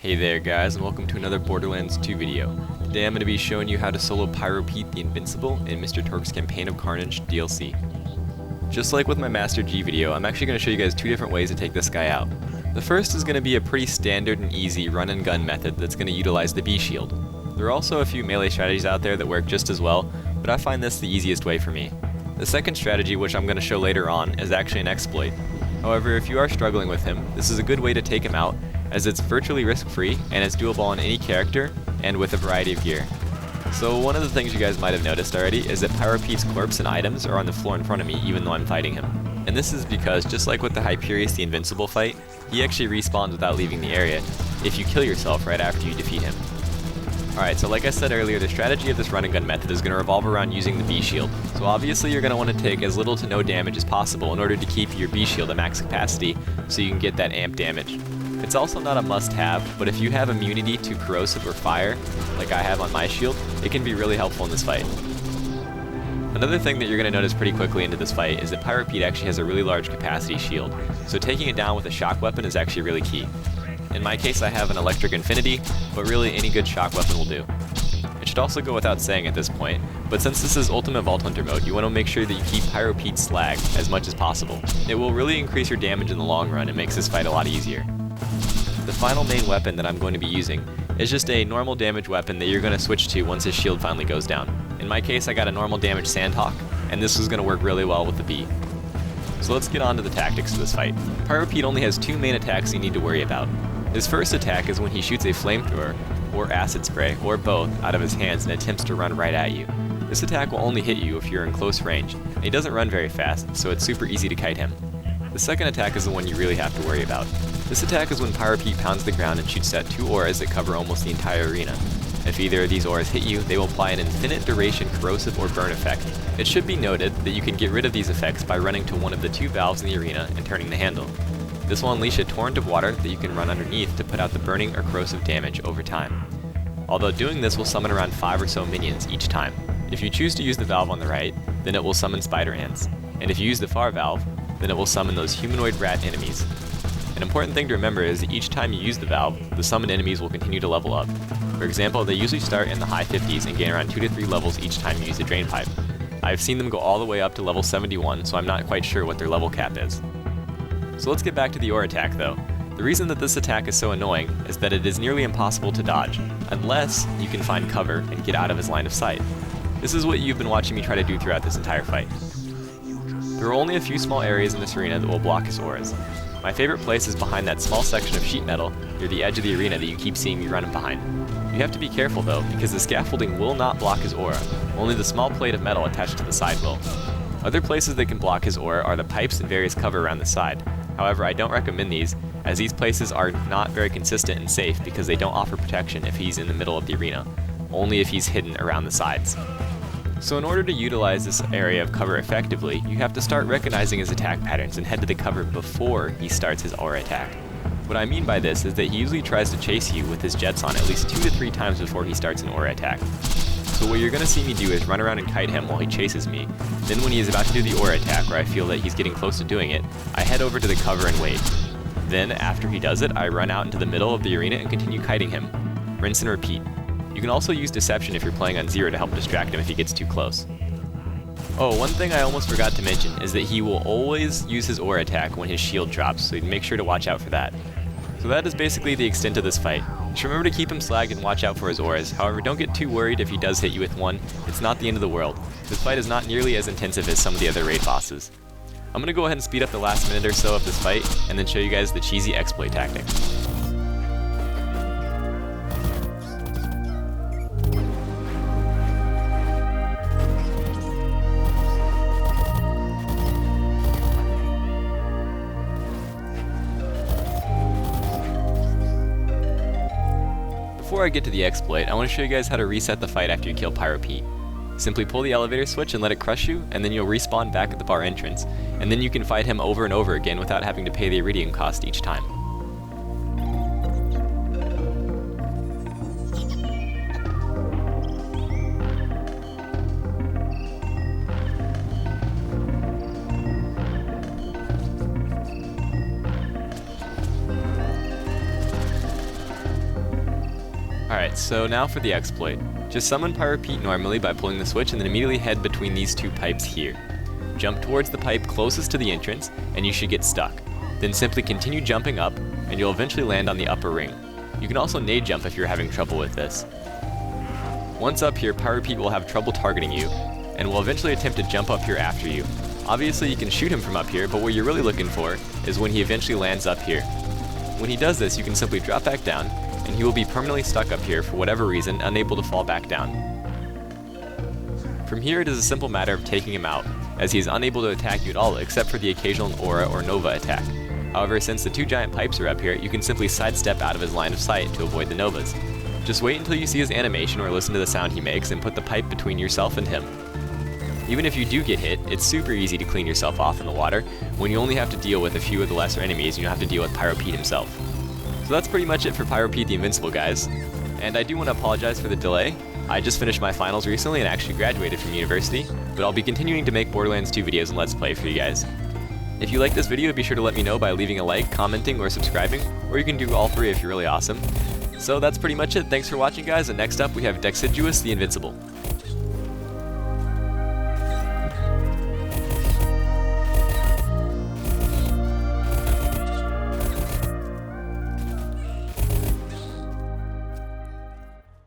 Hey there guys, and welcome to another Borderlands 2 video. Today I'm going to be showing you how to solo Pyro Pete the Invincible in Mr. Torque's Campaign of Carnage DLC. Just like with my Master G video, I'm actually going to show you guys two different ways to take this guy out. The first is going to be a pretty standard and easy run and gun method that's going to utilize the B shield. There are also a few melee strategies out there that work just as well, but I find this the easiest way for me. The second strategy, which I'm going to show later on, is actually an exploit. However, if you are struggling with him, this is a good way to take him out, as it's virtually risk-free and it's doable on any character and with a variety of gear. So one of the things you guys might have noticed already is that Pyro Pete's corpse and items are on the floor in front of me even though I'm fighting him. And this is because, just like with the Hyperius the Invincible fight, he actually respawns without leaving the area if you kill yourself right after you defeat him. Alright, so like I said earlier, the strategy of this run and gun method is going to revolve around using the B shield. So obviously you're going to want to take as little to no damage as possible in order to keep your B shield at max capacity so you can get that amp damage. It's also not a must-have, but if you have immunity to corrosive or fire, like I have on my shield, it can be really helpful in this fight. Another thing that you're going to notice pretty quickly into this fight is that Pyro Pete actually has a really large capacity shield, so taking it down with a shock weapon is actually really key. In my case I have an electric infinity, but really any good shock weapon will do. It should also go without saying at this point, but since this is Ultimate Vault Hunter mode, you want to make sure that you keep Pyro Pete's slag as much as possible. It will really increase your damage in the long run and makes this fight a lot easier. The final main weapon that I'm going to be using is just a normal damage weapon that you're going to switch to once his shield finally goes down. In my case I got a normal damage Sandhawk, and this is going to work really well with the B. So let's get on to the tactics of this fight. Pyro Pete only has two main attacks you need to worry about. His first attack is when he shoots a flamethrower, or acid spray, or both, out of his hands and attempts to run right at you. This attack will only hit you if you're in close range, and he doesn't run very fast, so it's super easy to kite him. The second attack is the one you really have to worry about. This attack is when Pyro Pete pounds the ground and shoots at two auras that cover almost the entire arena. If either of these auras hit you, they will apply an infinite duration corrosive or burn effect. It should be noted that you can get rid of these effects by running to one of the two valves in the arena and turning the handle. This will unleash a torrent of water that you can run underneath to put out the burning or corrosive damage over time. Although doing this will summon around 5 or so minions each time. If you choose to use the valve on the right, then it will summon spider ants. And if you use the far valve, then it will summon those humanoid rat enemies. An important thing to remember is that each time you use the valve, the summoned enemies will continue to level up. For example, they usually start in the high 50s and gain around 2 to 3 levels each time you use the drain pipe. I've seen them go all the way up to level 71, so I'm not quite sure what their level cap is. So let's get back to the aura attack though. The reason that this attack is so annoying is that it is nearly impossible to dodge, unless you can find cover and get out of his line of sight. This is what you've been watching me try to do throughout this entire fight. There are only a few small areas in this arena that will block his auras. My favorite place is behind that small section of sheet metal near the edge of the arena that you keep seeing me running behind. You have to be careful though, because the scaffolding will not block his aura, only the small plate of metal attached to the side will. Other places that can block his aura are the pipes and various cover around the side. However, I don't recommend these, as these places are not very consistent and safe because they don't offer protection if he's in the middle of the arena, only if he's hidden around the sides. So in order to utilize this area of cover effectively, you have to start recognizing his attack patterns and head to the cover before he starts his aura attack. What I mean by this is that he usually tries to chase you with his jets on at least 2 to 3 times before he starts an aura attack. So what you're going to see me do is run around and kite him while he chases me. Then when he is about to do the aura attack, or I feel that he's getting close to doing it, I head over to the cover and wait. Then, after he does it, I run out into the middle of the arena and continue kiting him. Rinse and repeat. You can also use deception if you're playing on Zer0 to help distract him if he gets too close. Oh, one thing I almost forgot to mention is that he will always use his aura attack when his shield drops, so make sure to watch out for that. So that is basically the extent of this fight. Just remember to keep him slagged and watch out for his auras. However, don't get too worried if he does hit you with one. It's not the end of the world. This fight is not nearly as intensive as some of the other raid bosses. I'm going to go ahead and speed up the last minute or so of this fight, and then show you guys the cheesy exploit tactic. Before I get to the exploit, I want to show you guys how to reset the fight after you kill Pyro Pete. Simply pull the elevator switch and let it crush you, and then you'll respawn back at the bar entrance, and then you can fight him over and over again without having to pay the iridium cost each time. Alright, so now for the exploit. Just summon Pyro Pete normally by pulling the switch and then immediately head between these two pipes here. Jump towards the pipe closest to the entrance and you should get stuck. Then simply continue jumping up and you'll eventually land on the upper ring. You can also nade jump if you're having trouble with this. Once up here, Pyro Pete will have trouble targeting you and will eventually attempt to jump up here after you. Obviously you can shoot him from up here, but what you're really looking for is when he eventually lands up here. When he does this, you can simply drop back down and he will be permanently stuck up here for whatever reason, unable to fall back down. From here it is a simple matter of taking him out, as he is unable to attack you at all except for the occasional aura or nova attack. However, since the two giant pipes are up here, you can simply sidestep out of his line of sight to avoid the novas. Just wait until you see his animation or listen to the sound he makes and put the pipe between yourself and him. Even if you do get hit, it's super easy to clean yourself off in the water when you only have to deal with a few of the lesser enemies and you don't have to deal with Pyro Pete himself. So that's pretty much it for Pyro Pete the Invincible, guys. And I do want to apologize for the delay. I just finished my finals recently and actually graduated from university, but I'll be continuing to make Borderlands 2 videos and Let's Play for you guys. If you like this video, be sure to let me know by leaving a like, commenting, or subscribing, or you can do all three if you're really awesome. So that's pretty much it. Thanks for watching, guys, and next up we have Dexiduous the Invincible.